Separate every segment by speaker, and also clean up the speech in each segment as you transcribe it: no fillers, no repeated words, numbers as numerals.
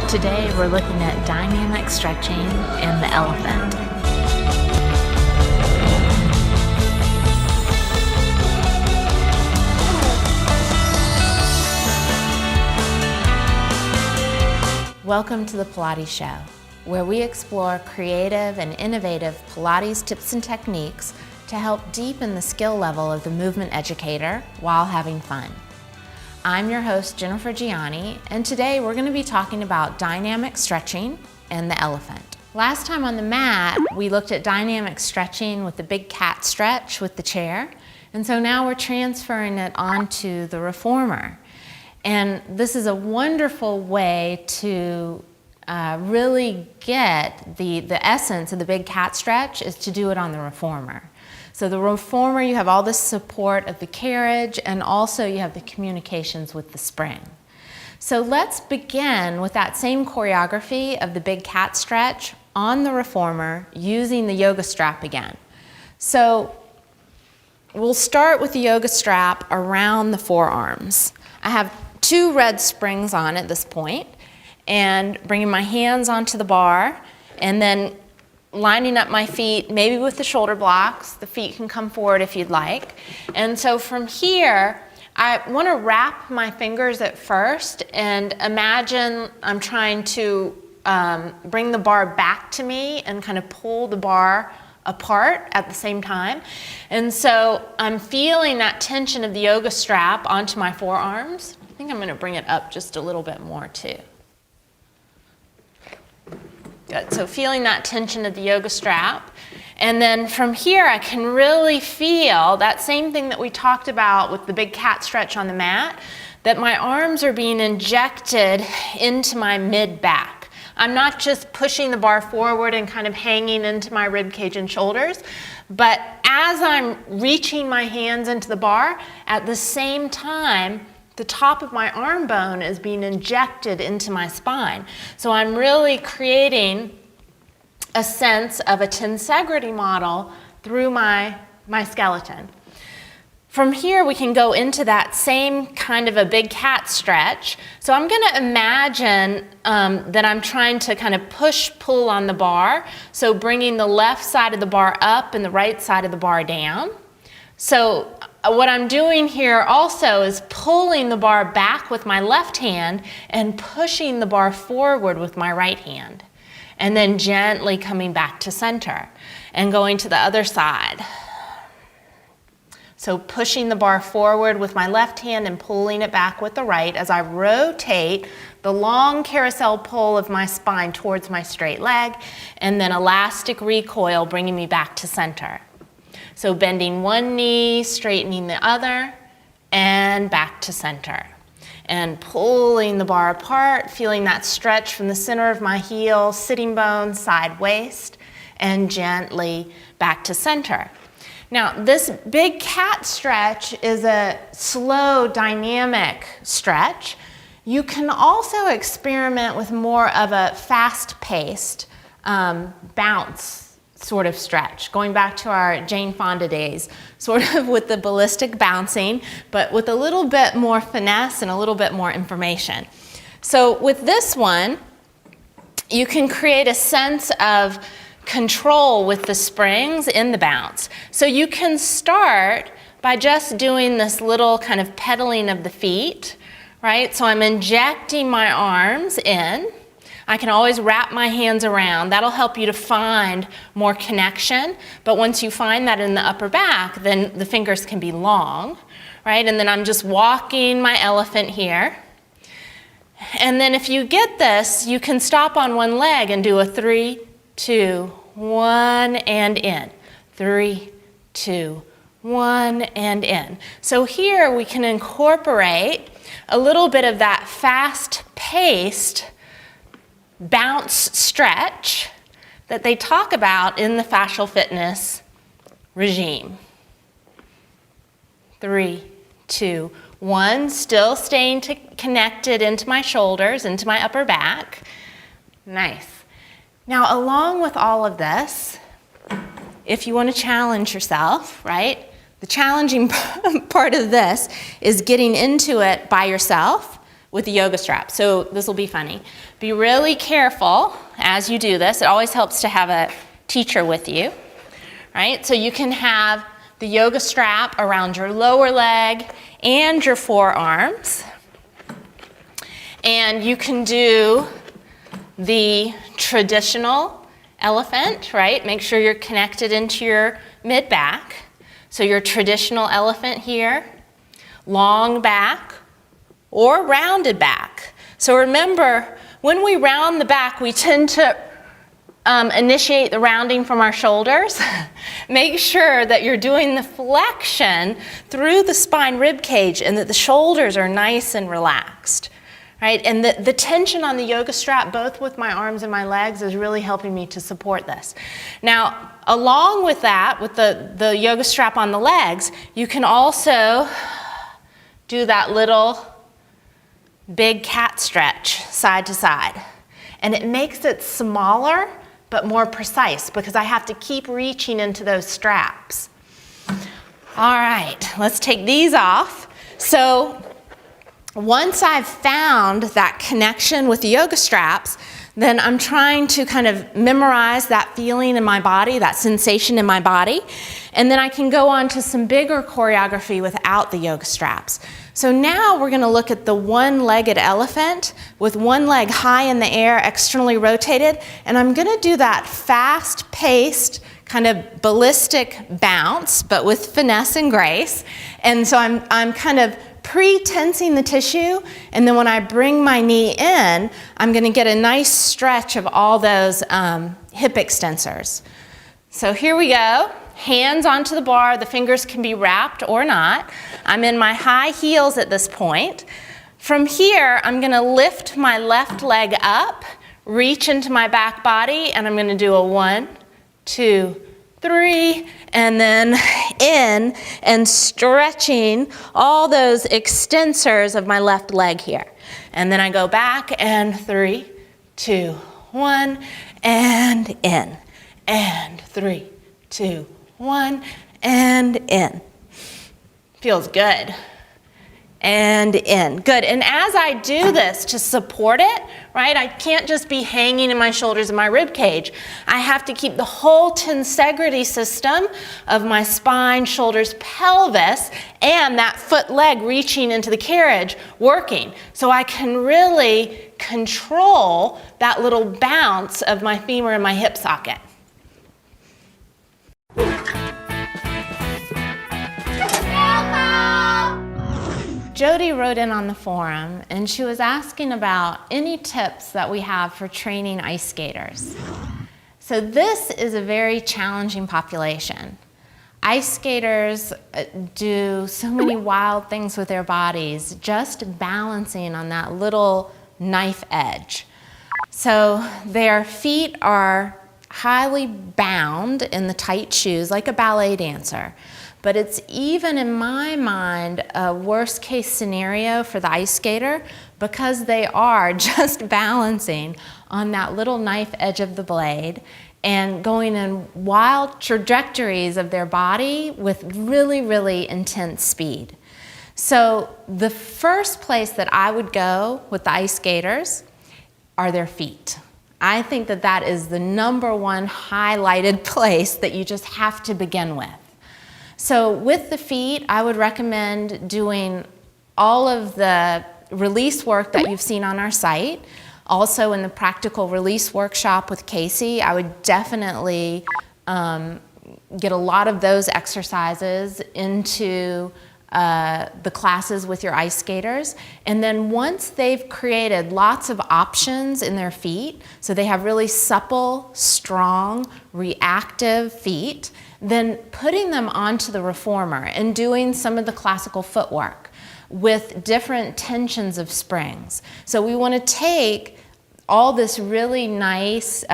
Speaker 1: Today we're looking at dynamic stretching in the elephant. Welcome to the Pilates Show, where we explore creative and innovative Pilates tips and techniques to help deepen the skill level of the movement educator while having fun. I'm your host, Jennifer Gianni, and today we're going to be talking about dynamic stretching and the elephant. Last time on the mat, we looked at dynamic stretching with the big cat stretch with the chair, and so now we're transferring it onto the reformer. And this is a wonderful way to really get the essence of the big cat stretch is to do it on the reformer. So the reformer, you have all the support of the carriage, and also you have the communications with the spring. So let's begin with that same choreography of the big cat stretch on the reformer using the yoga strap again. So we'll start with the yoga strap around the forearms. I have 2 red springs on at this point, and bringing my hands onto the bar, and then lining up my feet, maybe with the shoulder blocks. The feet can come forward if you'd like. And so from here, I want to wrap my fingers at first and imagine I'm trying to bring the bar back to me and kind of pull the bar apart at the same time. And so I'm feeling that tension of the yoga strap onto my forearms. I think I'm going to bring it up just a little bit more too. Good. So feeling that tension of the yoga strap. And then from here, I can really feel that same thing that we talked about with the big cat stretch on the mat, that my arms are being injected into my mid-back. I'm not just pushing the bar forward and kind of hanging into my rib cage and shoulders, but as I'm reaching my hands into the bar, at the same time, the top of my arm bone is being injected into my spine. So I'm really creating a sense of a tensegrity model through my skeleton. From here, we can go into that same kind of a big cat stretch. So I'm going to imagine that I'm trying to kind of push-pull on the bar. So bringing the left side of the bar up and the right side of the bar down. So what I'm doing here also is pulling the bar back with my left hand and pushing the bar forward with my right hand. And then gently coming back to center and going to the other side. So pushing the bar forward with my left hand and pulling it back with the right as I rotate the long carousel pull of my spine towards my straight leg, and then elastic recoil bringing me back to center. So bending one knee, straightening the other, and back to center. And pulling the bar apart, feeling that stretch from the center of my heel, sitting bone, side waist, and gently back to center. Now, this big cat stretch is a slow, dynamic stretch. You can also experiment with more of a fast-paced bounce sort of stretch, going back to our Jane Fonda days, sort of with the ballistic bouncing, but with a little bit more finesse and a little bit more information. So with this one, you can create a sense of control with the springs in the bounce. So you can start by just doing this little kind of pedaling of the feet, right? So I'm injecting my arms in. I can always wrap my hands around. That'll help you to find more connection. But once you find that in the upper back, then the fingers can be long, right? And then I'm just walking my elephant here. And then if you get this, you can stop on one leg and do a 3, 2, 1, and in. 3, 2, 1, and in. So here we can incorporate a little bit of that fast-paced bounce stretch that they talk about in the fascial fitness regime. 3, 2, 1, still staying connected into my shoulders, into my upper back. Nice. Now, along with all of this, if you want to challenge yourself, right? The challenging part of this is getting into it by yourself, with the yoga strap. So this will be funny. Be really careful as you do this. It always helps to have a teacher with you, right? So you can have the yoga strap around your lower leg and your forearms. And you can do the traditional elephant, right? Make sure you're connected into your mid-back. So your traditional elephant here, long back or rounded back. So remember, when we round the back, we tend to initiate the rounding from our shoulders. Make sure that you're doing the flexion through the spine rib cage and that the shoulders are nice and relaxed. Right? And the tension on the yoga strap, both with my arms and my legs, is really helping me to support this. Now, along with that, with the yoga strap on the legs, you can also do that little big cat stretch side to side. And it makes it smaller, but more precise, because I have to keep reaching into those straps. All right, let's take these off. So, once I've found that connection with the yoga straps, then I'm trying to kind of memorize that feeling in my body, that sensation in my body, and then I can go on to some bigger choreography without the yoga straps. So now we're going to look at the one-legged elephant with one leg high in the air, externally rotated, and I'm going to do that fast-paced, kind of ballistic bounce, but with finesse and grace. And so I'm kind of pre-tensing the tissue, and then when I bring my knee in, I'm going to get a nice stretch of all those hip extensors. So here we go. Hands onto the bar. The fingers can be wrapped or not. I'm in my high heels at this point. From here, I'm going to lift my left leg up, reach into my back body, and I'm going to do a 1, 2, 3, and then in and stretching all those extensors of my left leg here. And then I go back and 3, 2, 1, and in. And 3, 2, 1, and in. Feels good. And in. Good. And as I do this to support it, right, I can't just be hanging in my shoulders and my rib cage. I have to keep the whole tensegrity system of my spine, shoulders, pelvis, and that foot leg reaching into the carriage working. So I can really control that little bounce of my femur and my hip socket. Jodie wrote in on the forum, and she was asking about any tips that we have for training ice skaters. So this is a very challenging population. Ice skaters do so many wild things with their bodies, just balancing on that little knife edge. So their feet are highly bound in the tight shoes, like a ballet dancer. But it's even, in my mind, a worst case scenario for the ice skater because they are just balancing on that little knife edge of the blade and going in wild trajectories of their body with really, really intense speed. So the first place that I would go with the ice skaters are their feet. I think that that is the number one highlighted place that you just have to begin with. So with the feet, I would recommend doing all of the release work that you've seen on our site. Also in the practical release workshop with Casey, I would definitely get a lot of those exercises into the classes with your ice skaters. And then once they've created lots of options in their feet, so they have really supple, strong, reactive feet, then putting them onto the reformer and doing some of the classical footwork with different tensions of springs. So we want to take all this really nice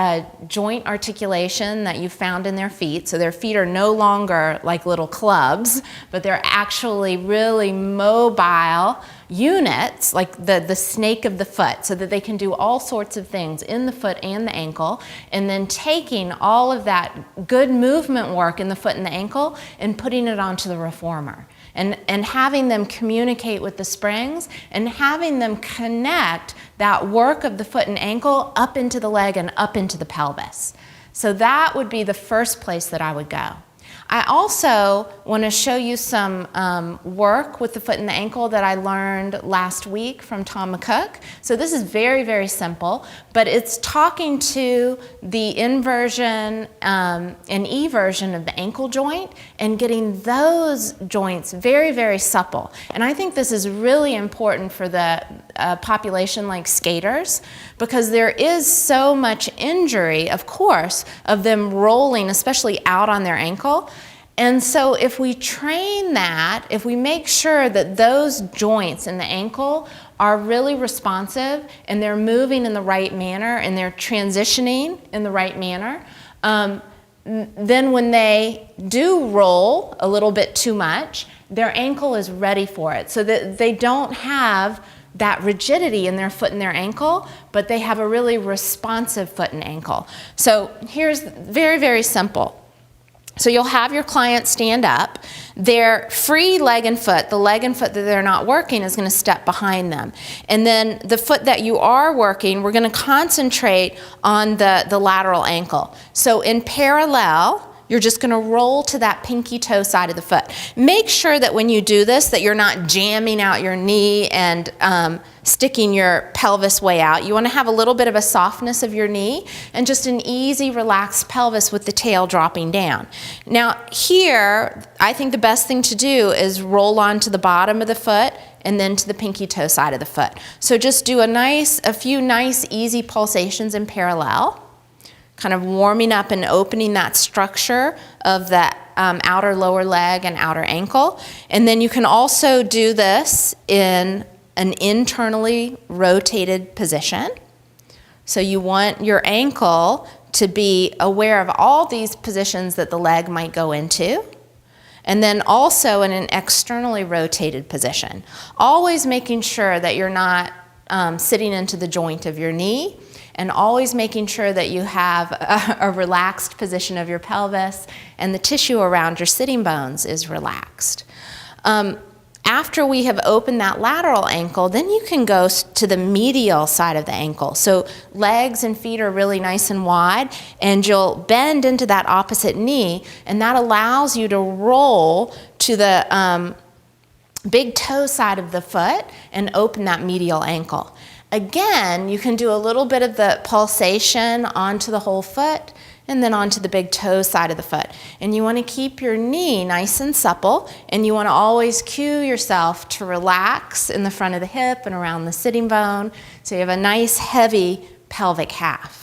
Speaker 1: joint articulation that you found in their feet. So their feet are no longer like little clubs, but they're actually really mobile units, like the snake of the foot, so that they can do all sorts of things in the foot and the ankle, and then taking all of that good movement work in the foot and the ankle and putting it onto the reformer. and having them communicate with the springs and having them connect that work of the foot and ankle up into the leg and up into the pelvis. So that would be the first place that I would go. I also want to show you some work with the foot and the ankle that I learned last week from Tom McCooks. So this is very, very simple, but it's talking to the inversion and eversion of the ankle joint and getting those joints very, very supple. And I think this is really important for the population like skaters, because there is so much injury, of course, of them rolling, especially out on their ankle. And so if we train that, if we make sure that those joints in the ankle are really responsive and they're moving in the right manner and they're transitioning in the right manner, then when they do roll a little bit too much, their ankle is ready for it, so that they don't have that rigidity in their foot and their ankle, but they have a really responsive foot and ankle. So here's very, very simple. So you'll have your client stand up. Their free leg and foot, the leg and foot that they're not working, is going to step behind them. And then the foot that you are working, we're going to concentrate on the lateral ankle. So in parallel, you're just going to roll to that pinky toe side of the foot. Make sure that when you do this, that you're not jamming out your knee and sticking your pelvis way out. You want to have a little bit of a softness of your knee and just an easy, relaxed pelvis with the tail dropping down. Now here, I think the best thing to do is roll onto the bottom of the foot and then to the pinky toe side of the foot. So just do a few nice, easy pulsations in parallel, kind of warming up and opening that structure of the outer lower leg and outer ankle. And then you can also do this in an internally rotated position. So you want your ankle to be aware of all these positions that the leg might go into. And then also in an externally rotated position. Always making sure that you're not sitting into the joint of your knee, and always making sure that you have a relaxed position of your pelvis and the tissue around your sitting bones is relaxed. After we have opened that lateral ankle, then you can go to the medial side of the ankle. So legs and feet are really nice and wide, and you'll bend into that opposite knee, and that allows you to roll to the big toe side of the foot and open that medial ankle. Again, you can do a little bit of the pulsation onto the whole foot and then onto the big toe side of the foot. And you want to keep your knee nice and supple, and you want to always cue yourself to relax in the front of the hip and around the sitting bone, so you have a nice heavy pelvic half.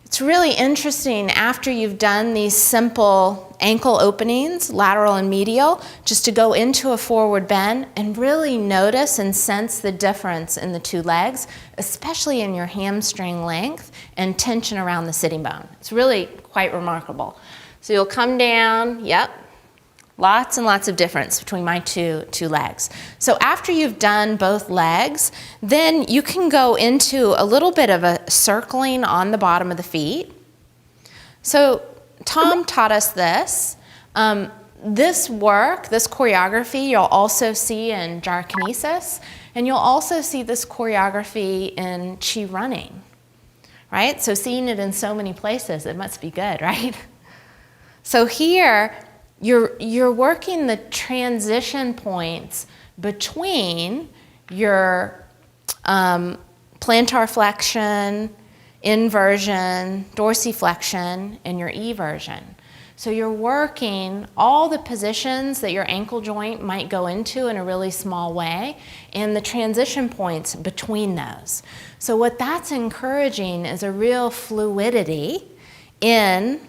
Speaker 1: It's really interesting after you've done these simple ankle openings, lateral and medial, just to go into a forward bend and really notice and sense the difference in the two legs, especially in your hamstring length and tension around the sitting bone. It's really quite remarkable. So you'll come down, yep, lots and lots of difference between my two legs. So after you've done both legs, then you can go into a little bit of a circling on the bottom of the feet. So Tom taught us this. This work, this choreography, you'll also see in gyrokinesis, and you'll also see this choreography in chi running, right? So seeing it in so many places, it must be good, right? So here, you're working the transition points between your plantar flexion, inversion, dorsiflexion, and your eversion. So you're working all the positions that your ankle joint might go into in a really small way, and the transition points between those. So what that's encouraging is a real fluidity in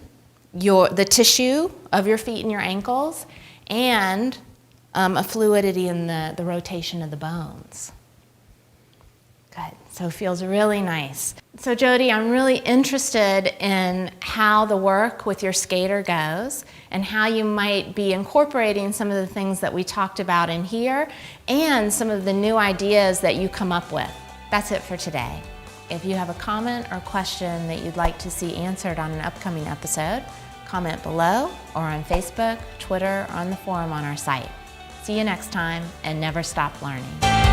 Speaker 1: the tissue of your feet and your ankles, and a fluidity in the rotation of the bones. Good. So it feels really nice. So Jodie, I'm really interested in how the work with your skater goes and how you might be incorporating some of the things that we talked about in here and some of the new ideas that you come up with. That's it for today. If you have a comment or question that you'd like to see answered on an upcoming episode, comment below or on Facebook, Twitter, or on the forum on our site. See you next time, and never stop learning.